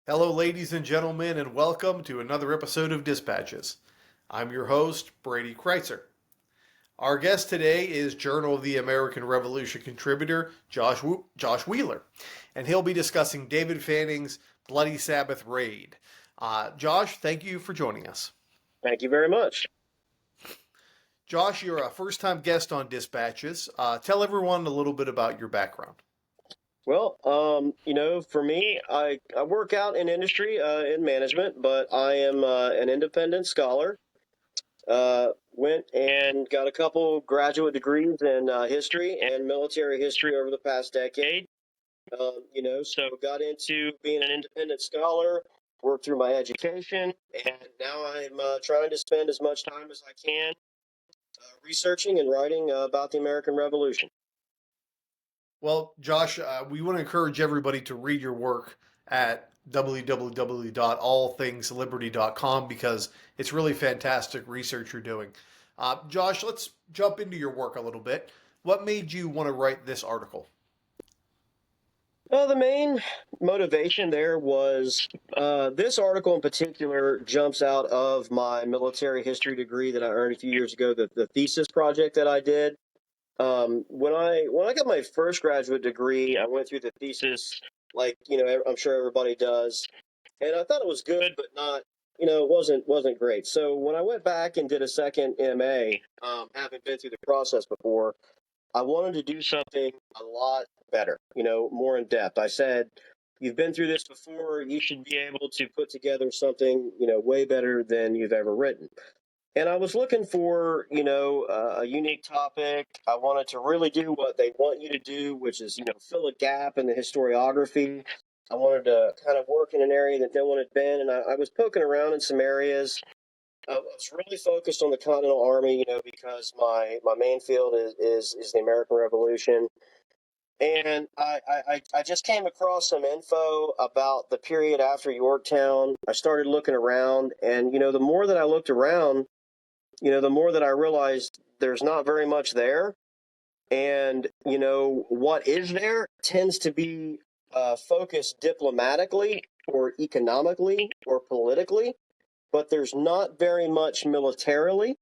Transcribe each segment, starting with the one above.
Hello, ladies and gentlemen, and welcome to another episode of Dispatches. I'm your host, Brady Kreitzer. Our guest today is Journal of the American Revolution contributor Josh Wheeler, and he'll be discussing David Fanning's Bloody Sabbath raid. Josh, thank you for joining us. Thank you very much. Josh, you're a first time guest on Dispatches. Tell everyone a little bit about your background. Well, for me, I work out in industry, in management, but I am an independent scholar. Went and got a couple graduate degrees in history and military history over the past decade. So got into being an independent scholar, worked through my education, and now I'm trying to spend as much time as I can researching and writing about the American Revolution. Well, Josh, we want to encourage everybody to read your work at www.allthingsliberty.com because it's really fantastic research you're doing. Josh, let's jump into your work a little bit. What made you want to write this article? Well, the main motivation there was this article in particular jumps out of my military history degree that I earned a few years ago, the thesis project that I did. When I got my first graduate degree, I went through the thesis like I'm sure everybody does, and I thought it was good, but not it wasn't great. So when I went back and did a second MA, having been through the process before, I wanted to do something a lot better, more in depth. I said, you've been through this before, you should be able to put together something, way better than you've ever written. And I was looking for, a unique topic. I wanted to really do what they want you to do, which is, fill a gap in the historiography. I wanted to kind of work in an area that no one had been. And I was poking around in some areas. I was really focused on the Continental Army, because my main field is the American Revolution. And I just came across some info about the period after Yorktown. I started looking around, and, the more that I looked around, the more that I realized there's not very much there. And, what is there tends to be focused diplomatically or economically or politically, but there's not very much militarily.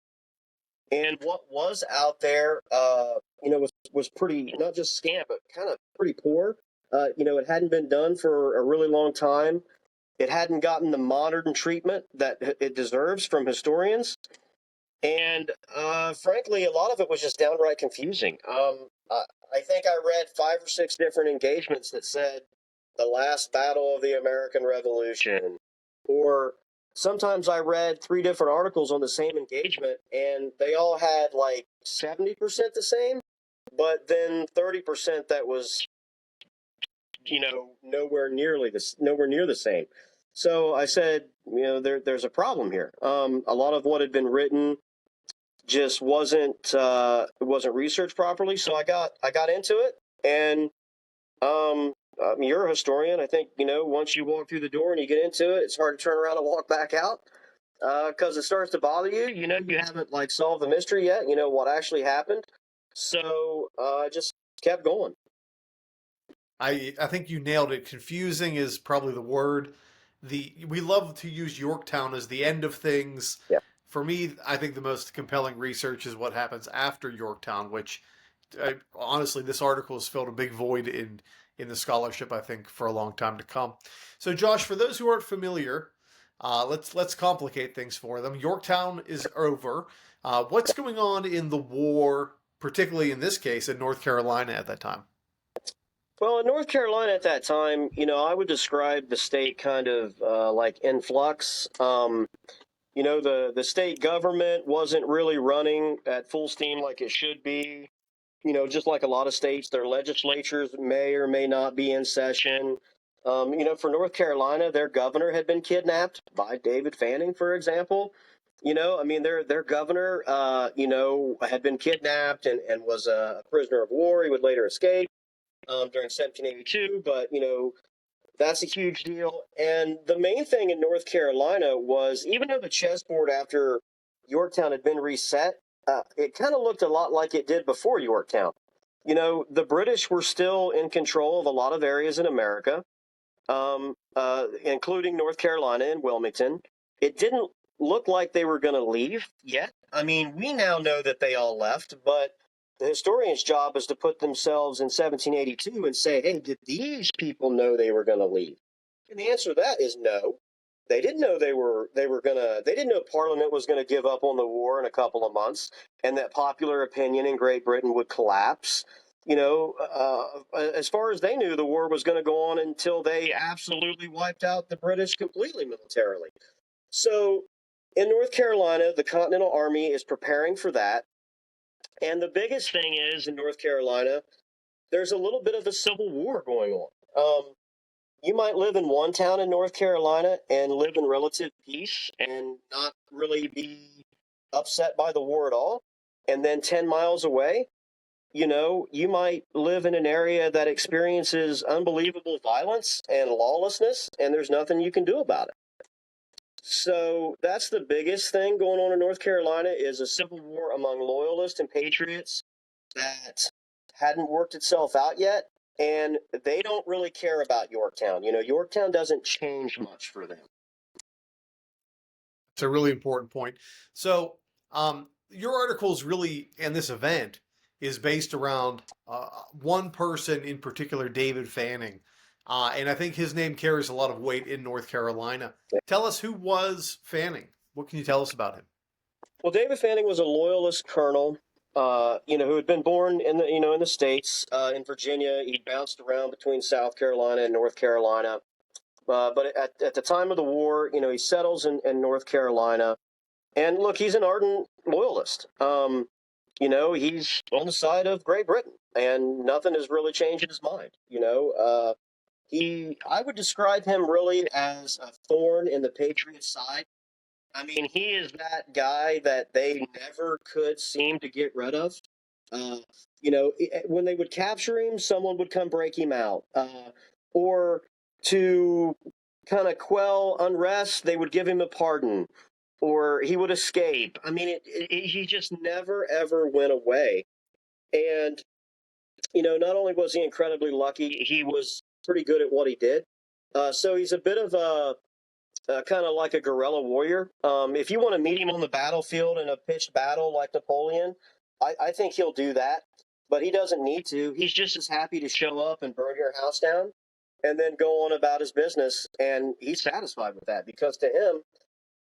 And what was out there, was pretty, not just scant, but kind of pretty poor. It hadn't been done for a really long time. It hadn't gotten the modern treatment that it deserves from historians. And frankly, a lot of it was just downright confusing. I think I read 5 or 6 different engagements that said the last battle of the American Revolution, or sometimes I read 3 different articles on the same engagement, and they all had like 70% the same, but then 30% that was, nowhere near the same. So I said, there's a problem here. A lot of what had been written just wasn't researched properly. So I got into it, and you're a historian. I think once you walk through the door and you get into it, it's hard to turn around and walk back out because it starts to bother you. You haven't like solved the mystery yet. What actually happened. So I just kept going. I think you nailed it. Confusing is probably the word. We love to use Yorktown as the end of things. Yeah. For me, I think the most compelling research is what happens after Yorktown, which honestly, this article has filled a big void in the scholarship, I think, for a long time to come. So, Josh, for those who aren't familiar, let's complicate things for them. Yorktown is over. What's going on in the war, particularly in this case in North Carolina at that time? Well, in North Carolina at that time, I would describe the state kind of like in flux. The state government wasn't really running at full steam like it should be. Just like a lot of states, their legislatures may or may not be in session. For North Carolina, their governor had been kidnapped by David Fanning, for example. Their governor, had been kidnapped and was a prisoner of war. He would later escape during 1782, but that's a huge deal. And the main thing in North Carolina was, even though the chessboard after Yorktown had been reset, it kind of looked a lot like it did before Yorktown. The British were still in control of a lot of areas in America. including North Carolina and Wilmington. It didn't look like they were going to leave yet. I mean, we now know that they all left, but the historian's job is to put themselves in 1782 and say, hey, did these people know they were going to leave? And the answer to that is no. They didn't know they didn't know Parliament was going to give up on the war in a couple of months and that popular opinion in Great Britain would collapse. As far as they knew, the war was going to go on until they absolutely wiped out the British completely militarily. So in North Carolina, the Continental Army is preparing for that. And the biggest thing is in North Carolina, there's a little bit of a civil war going on. You might live in one town in North Carolina and live in relative peace and not really be upset by the war at all. And then 10 miles away, you might live in an area that experiences unbelievable violence and lawlessness, and there's nothing you can do about it. So that's the biggest thing going on in North Carolina is a civil war among loyalists and patriots that hadn't worked itself out yet, and they don't really care about Yorktown. Yorktown doesn't change much for them. It's a really important point. So, your article is really, and this event is based around one person in particular, David Fanning. And I think his name carries a lot of weight in North Carolina. Tell us, who was Fanning? What can you tell us about him? Well, David Fanning was a loyalist colonel, who had been born in the States, in Virginia. He bounced around between South Carolina and North Carolina. But at the time of the war, he settles in North Carolina. And look, he's an ardent loyalist. He's on the side of Great Britain, and nothing has really changed in his mind. I would describe him really as a thorn in the Patriots' side. I mean, he is that guy that they never could seem to get rid of. When they would capture him, someone would come break him out. Or to kind of quell unrest, they would give him a pardon, or he would escape. I mean, he just never, ever went away. And, not only was he incredibly lucky, he was pretty good at what he did. So he's a bit of a kind of like a guerrilla warrior. If you want to meet him on the battlefield in a pitched battle like Napoleon, I think he'll do that. But he doesn't need to. He's just as happy to show up and burn your house down and then go on about his business. And he's satisfied with that because to him,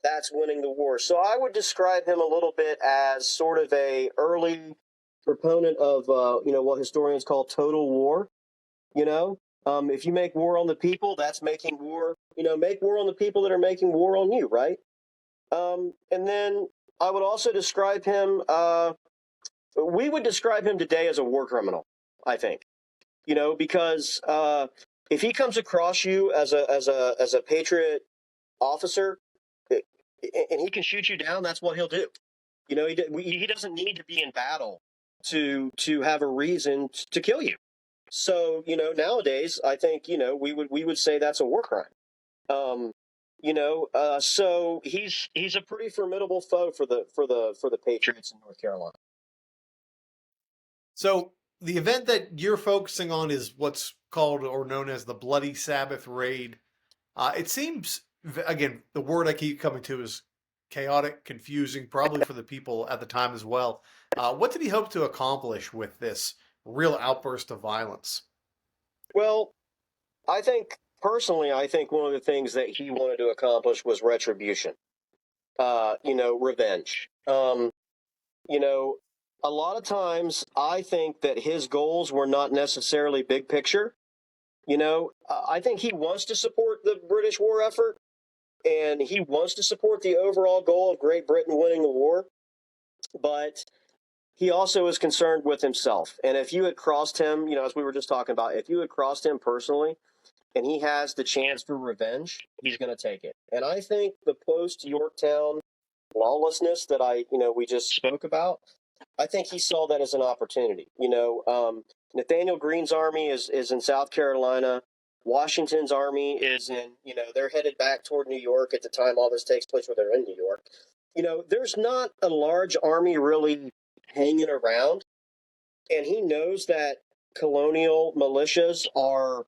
that's winning the war. So I would describe him a little bit as sort of a early proponent of, what historians call total war. If you make war on the people, that's making war. Make war on the people that are making war on you, right? And then I would also describe him. We would describe him today as a war criminal, I think. Because if he comes across you as a patriot officer, and he can shoot you down, that's what he'll do. He doesn't need to be in battle to have a reason to kill you. So nowadays, I think we would say that's a war crime. So he's a pretty formidable foe for the Patriots in North Carolina. So the event that you're focusing on is what's called or known as the Bloody Sabbath Raid. It seems, again, the word I keep coming to is chaotic, confusing, probably for the people at the time as well. What did he hope to accomplish with this real outburst of violence? Well, I think one of the things that he wanted to accomplish was retribution. Revenge. A lot of times I think that his goals were not necessarily big picture. I think he wants to support the British war effort, and he wants to support the overall goal of Great Britain winning the war, but he also is concerned with himself. And if you had crossed him, as we were just talking about, if you had crossed him personally and he has the chance for revenge, he's going to take it. And I think the post-Yorktown lawlessness that we just spoke about, I think he saw that as an opportunity. Nathaniel Greene's army is in South Carolina. Washington's army is in, they're headed back toward New York at the time all this takes place, where they're in New York. There's not a large army really hanging around. And he knows that colonial militias are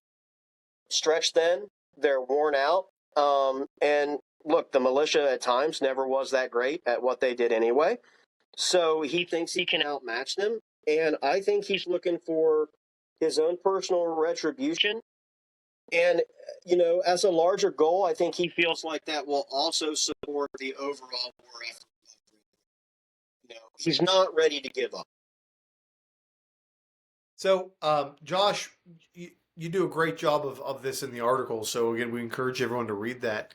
stretched thin. They're worn out. And look, the militia at times never was that great at what they did anyway. So he thinks he can outmatch them. And I think he's looking for his own personal retribution. And, as a larger goal, I think he feels like that will also support the overall war effort. He's not ready to give up. So, Josh, you do a great job of this in the article. So again, we encourage everyone to read that.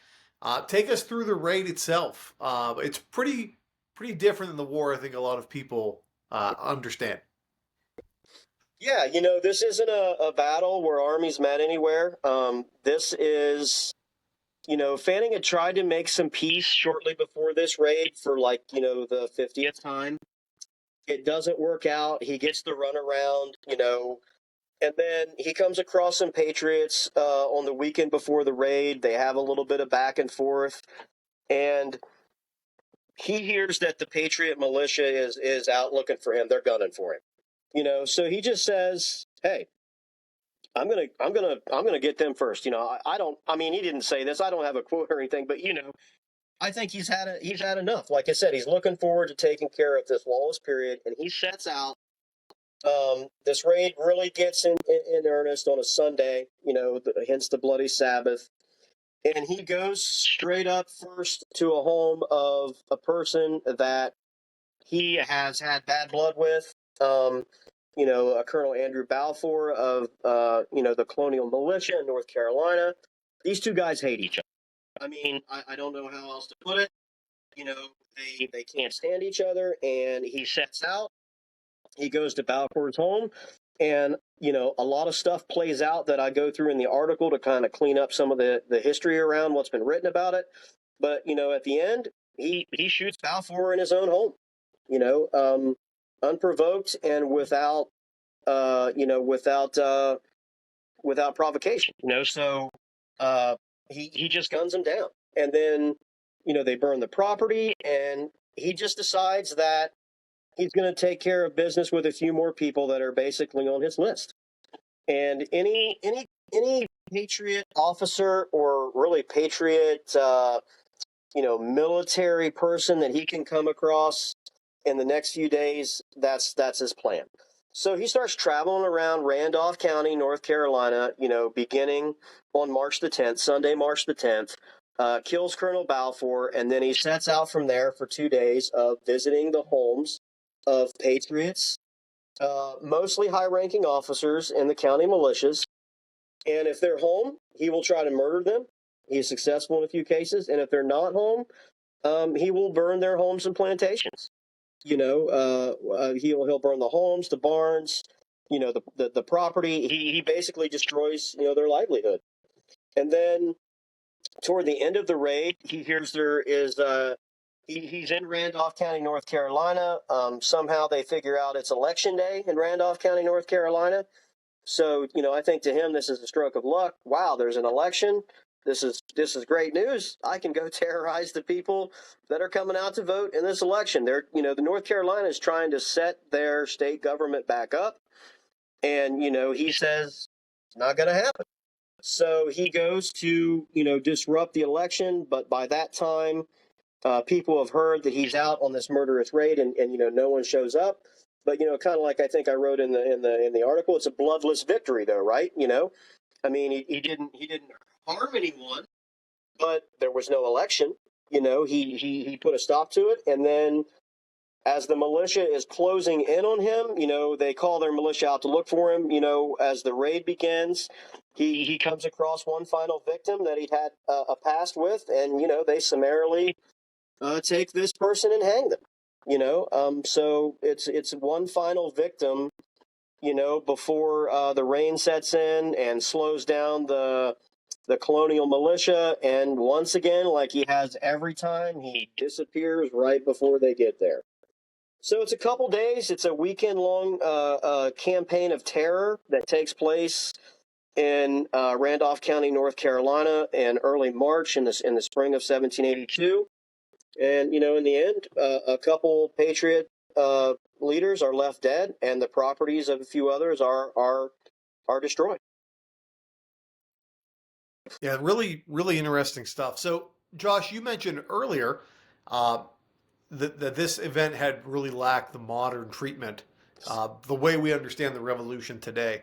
Take us through the raid itself. It's pretty different than the war. I think a lot of people understand. Yeah, this isn't a battle where armies met anywhere. This is, Fanning had tried to make some peace shortly before this raid for the 50th time. It doesn't work out. He gets the runaround, and then he comes across some patriots on the weekend before the raid. They have a little bit of back and forth, and he hears that the patriot militia is out looking for him. They're gunning for him, So he just says, "Hey, I'm gonna get them first." I don't. I mean, he didn't say this. I don't have a quote or anything, but I think he's had enough. Like I said, he's looking forward to taking care of this lawless period, and he sets out. This raid really gets in earnest on a Sunday, hence the bloody Sabbath. And he goes straight up first to a home of a person that he has had bad blood with. A Colonel Andrew Balfour of, the colonial militia in North Carolina. These two guys hate each other. I mean, I don't know how else to put it. They can't stand each other, and he sets out. He goes to Balfour's home, and a lot of stuff plays out that I go through in the article to kind of clean up some of the history around what's been written about it. But at the end, he shoots Balfour in his own home, unprovoked and without without provocation. So he just guns him down, and then they burn the property, and he just decides that he's going to take care of business with a few more people that are basically on his list. And any patriot officer or really patriot, military person that he can come across in the next few days, that's his plan. So he starts traveling around Randolph County, North Carolina, beginning on March the 10th, Sunday, March the 10th, kills Colonel Balfour, and then he sets out from there for 2 days of visiting the homes of patriots, mostly high-ranking officers in the county militias. And if they're home, he will try to murder them. He's successful in a few cases. And if they're not home, he will burn their homes and plantations. He'll burn the homes, the barns, the property. He basically destroys their livelihood. And then toward the end of the raid, he hears there is he's in Randolph County, North Carolina. Somehow they figure out it's election day in Randolph County, North Carolina. So, I think to him, this is a stroke of luck. Wow, there's an election. This is great news. I can go terrorize the people that are coming out to vote in this election. The North Carolina is trying to set their state government back up. And, he says it's not going to happen. So he goes to, disrupt the election. But by that time, people have heard that he's out on this murderous raid, and no one shows up. But kind of like I think I wrote in the article, it's a bloodless victory, though, right? I mean, he didn't harm anyone, but there was no election. He put a stop to it, and then as the militia is closing in on him, they call their militia out to look for him. As the raid begins, he comes across one final victim that he'd had a past with, and they summarily take this person and hang them. So it's one final victim, before the rain sets in and slows down the colonial militia. And once again, like he has every time, he disappears right before they get there. So it's a couple days. It's a weekend-long campaign of terror that takes place in Randolph County, North Carolina, in early March in the spring of 1782. And, in the end, a couple patriot leaders are left dead, and the properties of a few others are destroyed. Yeah, really, really interesting stuff. So, Josh, you mentioned earlier uh, that this event had really lacked the modern treatment, the way we understand the revolution today.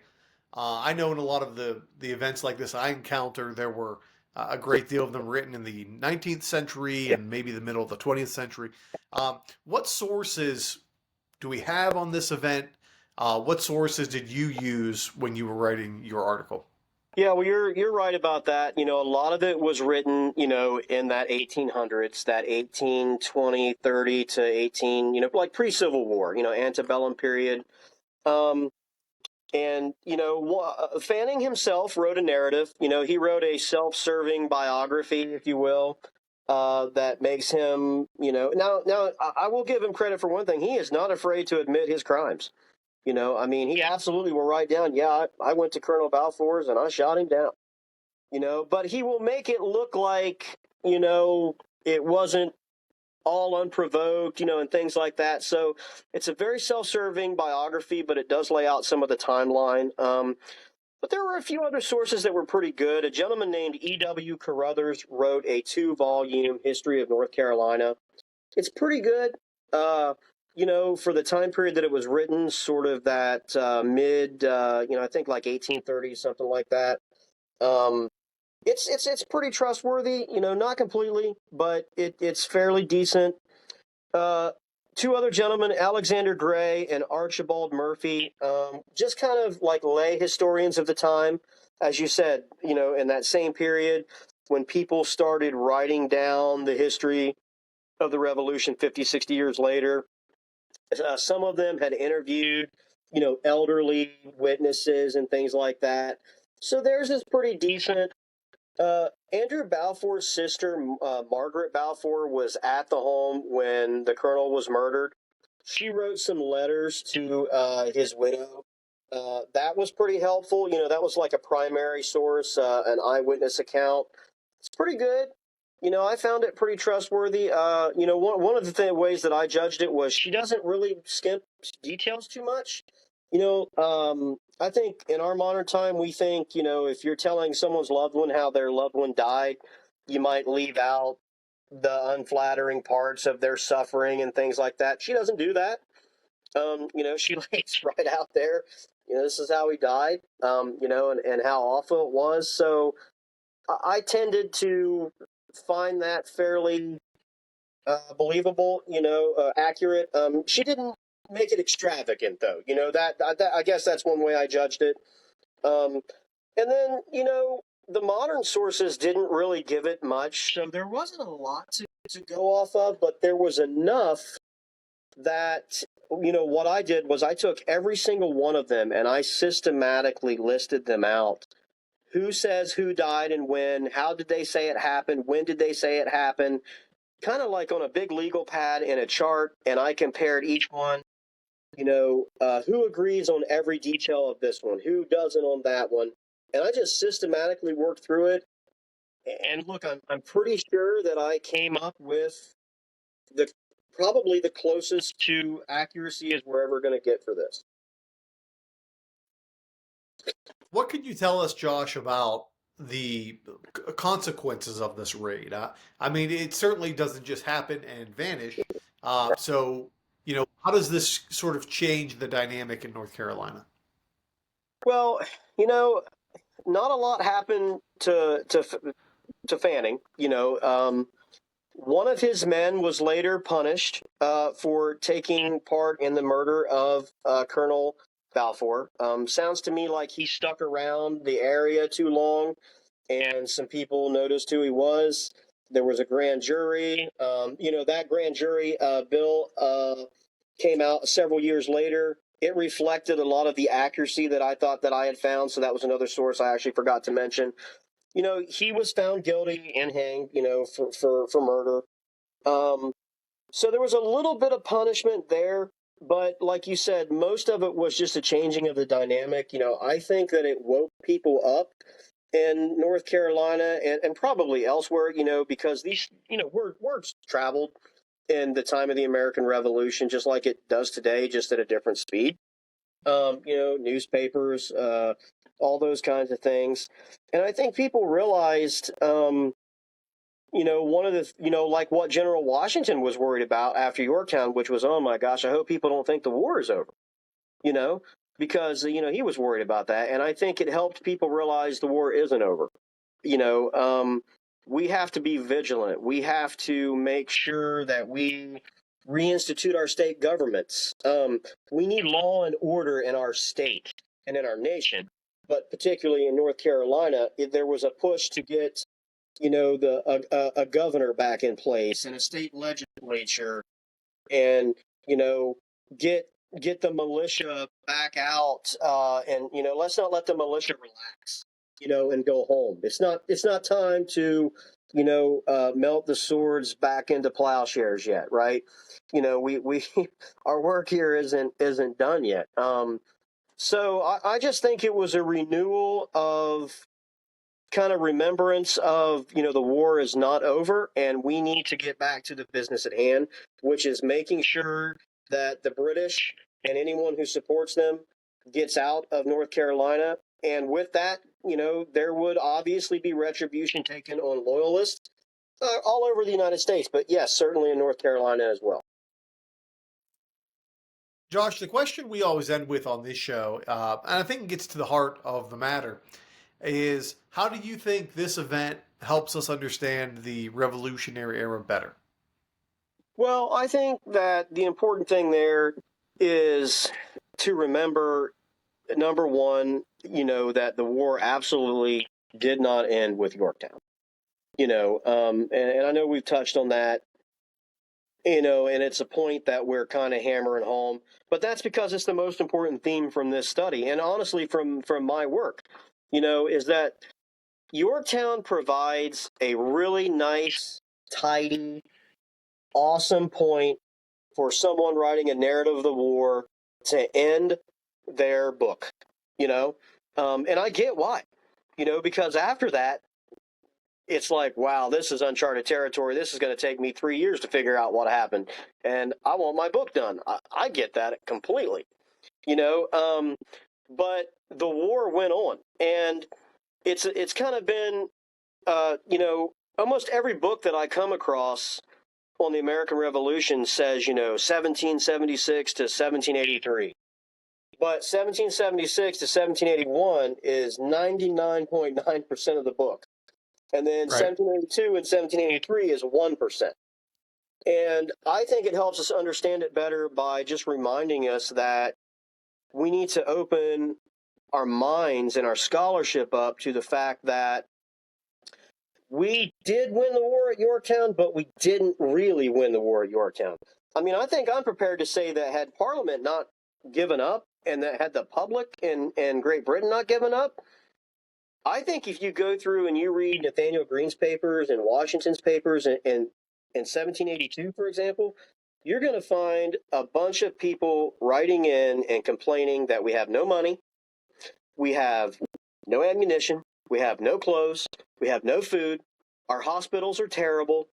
I know in a lot of the events like this I encounter, there were a great deal of them written in the 19th century and maybe the middle of the 20th century. What sources do we have on this event? What sources did you use when you were writing your article? Yeah, well, you're right about that. A lot of it was written, in that 1800s, that 1820, 30 to 18, like pre-Civil War, antebellum period. Um, and Fanning himself wrote a narrative. He wrote a self-serving biography, if you will, that makes him, Now I will give him credit for one thing. He is not afraid to admit his crimes. I mean, he absolutely will write down, yeah, I went to Colonel Balfour's and I shot him down. But he will make it look like, it wasn't all unprovoked, and things like that. So it's a very self-serving biography, but it does lay out some of the timeline. But there were a few other sources that were pretty good. A gentleman named E.W. Carruthers wrote a 2-volume history of North Carolina. It's pretty good. Uh, for the time period that it was written, sort of that mid, I think like 1830s, something like that. Um, it's pretty trustworthy, not completely, but it's fairly decent. Uh, Two other gentlemen, Alexander Gray and Archibald Murphy, just kind of like lay historians of the time, as you said, in that same period when people started writing down the history of the revolution 50, 60 years later. Some of them had interviewed, elderly witnesses and things like that. So theirs is pretty decent. Andrew Balfour's sister, Margaret Balfour, was at the home when the colonel was murdered. She wrote some letters to his widow. That was pretty helpful. That was like a primary source, an eyewitness account. It's pretty good. I found it pretty trustworthy. One of the ways that I judged it was she doesn't really skimp details too much. I think in our modern time, we think, if you're telling someone's loved one how their loved one died, you might leave out the unflattering parts of their suffering and things like that. She doesn't do that. She lays right out there. This is how he died, and how awful it was. So I tended to find that fairly believable, accurate. She didn't make it extravagant, though. That I guess that's one way I judged it. Um, and then, the modern sources didn't really give it much, so there wasn't a lot to go off of, but there was enough that, what I did was I took every single one of them and I systematically listed them out. Who says who died and when? How did they say it happened? When did they say it happened? Kind of like on a big legal pad in a chart, and I compared each one. Who agrees on every detail of this one? Who doesn't on that one? And I just systematically worked through it. And look, I'm pretty sure that I came up with the probably the closest to accuracy as we're ever going to get for this. What can you tell us, Josh, about the consequences of this raid? I mean, it certainly doesn't just happen and vanish. So, how does this sort of change the dynamic in North Carolina? Well, you know, not a lot happened to Fanning. One of his men was later punished for taking part in the murder of Colonel Balfour. Sounds to me like he stuck around the area too long, and some people noticed who he was. There was a grand jury. That grand jury bill came out several years later. It reflected a lot of the accuracy that I thought that I had found. So that was another source I actually forgot to mention. He was found guilty and hanged, for murder. Um, so there was a little bit of punishment there, but like you said, most of it was just a changing of the dynamic. I think that it woke people up in North Carolina and probably elsewhere, because these, words traveled in the time of the American Revolution, just like it does today, just at a different speed. Newspapers, all those kinds of things. And I think people realized, one of the, like what General Washington was worried about after Yorktown, which was, oh my gosh, I hope people don't think the war is over, you know, because, he was worried about that. And I think it helped people realize the war isn't over. You know, we have to be vigilant. We have to make sure that we reinstitute our state governments. We need law and order in our state and in our nation. But particularly in North Carolina, there was a push to get, a governor back in place and a state legislature, and get the militia back out, and let's not let the militia relax, and go home. It's not time to melt the swords back into plowshares yet, right? We our work here isn't done yet. So I just think it was a renewal of kind of remembrance of, the war is not over and we need to get back to the business at hand, which is making sure that the British and anyone who supports them gets out of North Carolina. And with that, there would obviously be retribution taken on loyalists all over the United States, but yes, certainly in North Carolina as well. Josh, the question we always end with on this show, and I think it gets to the heart of the matter, is how do you think this event helps us understand the Revolutionary Era better? Well, I think that the important thing there is to remember, number one, that the war absolutely did not end with Yorktown. And I know we've touched on that, and it's a point that we're kind of hammering home, but that's because it's the most important theme from this study. And honestly, from my work, is that Yorktown provides a really nice, tidy, awesome point for someone writing a narrative of the war to end their book, and I get why, because after that, it's like, wow, this is uncharted territory. This is going to take me 3 years to figure out what happened, and I want my book done. I get that completely, but the war went on, and it's kind of been, almost every book that I come across on the American Revolution says, 1776 to 1783. But 1776 to 1781 is 99.9% of the book. And then Right. 1782 and 1783 is 1%. And I think it helps us understand it better by just reminding us that we need to open our minds and our scholarship up to the fact that we did win the war at Yorktown, but we didn't really win the war at Yorktown. I mean, I think I'm prepared to say that had Parliament not given up and that had the public and Great Britain not given up, I think if you go through and you read Nathaniel Greene's papers and Washington's papers in 1782, for example, you're going to find a bunch of people writing in and complaining that we have no money, we have no ammunition, we have no clothes, we have no food, our hospitals are terrible.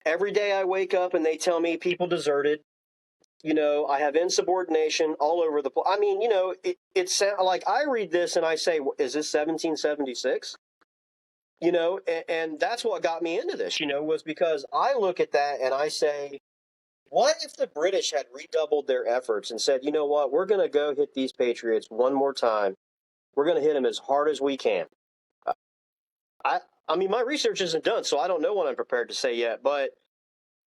Every day I wake up and they tell me people deserted. I have insubordination all over the place. I mean, it's like I read this and I say, is this 1776? And that's what got me into this, was because I look at that and I say, what if the British had redoubled their efforts and said, you know what, we're going to go hit these patriots one more time. We're going to hit them as hard as we can. I mean, my research isn't done, so I don't know what I'm prepared to say yet, but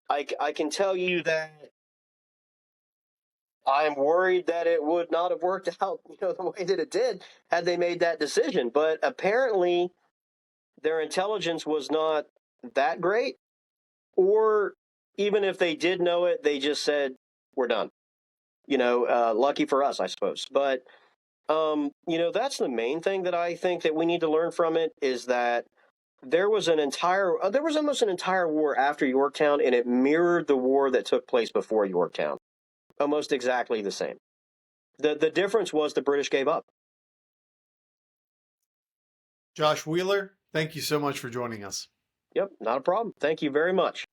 I can tell you that I'm worried that it would not have worked out, the way that it did had they made that decision. But apparently, their intelligence was not that great, or even if they did know it, they just said, "We're done." Lucky for us, I suppose. But that's the main thing that I think that we need to learn from it is that there was almost an entire war after Yorktown, and it mirrored the war that took place before Yorktown, almost exactly the same. The difference was the British gave up. Josh Wheeler, thank you so much for joining us. Yep, not a problem. Thank you very much.